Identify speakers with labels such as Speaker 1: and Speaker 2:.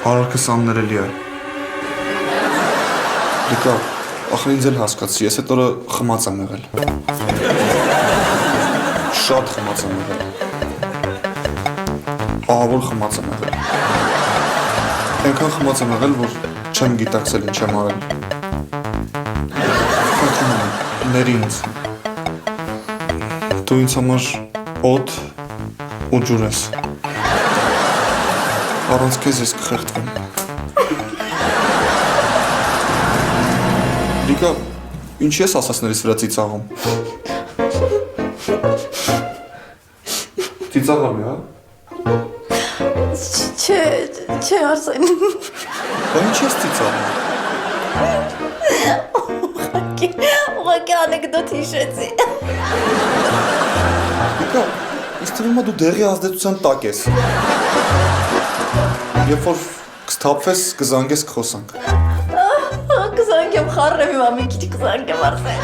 Speaker 1: 120 ներելի է։ Լիկա, ախր ինձ էլ հասկացի, ես այդ օրը խմած եմ եղել։ Շատ խմած եմ եղել։ Ահավոր խմած եմ եղել։ Այնքան խմած եմ եղել, որ չեմ գիտակցել ինչ եմ արել։ Խնդրում եմ, ների ինձ։ Դու ինձ համար օդ ու ջուր ես։ Առանց քեզ ես կխեղդվեմ։ Լիկա, ինչի ես ասածներից վրա ծիծաղում։ Ծիծաղամ է, հա։
Speaker 2: Չէ, Արսեն։
Speaker 1: Բա ինչ ես ծիծաղում։
Speaker 2: Ուղղակի անեկդոտ հիշեցի։
Speaker 1: Լիկա, ինձ թվում է դու դեղի ազդեցության տակ ես։ Երբ որ կսթափվես, կզանգես կխոսանք։
Speaker 2: Կզանգեմ խառնեմ իմ ամի քիչ կզանգեմ Արսեն։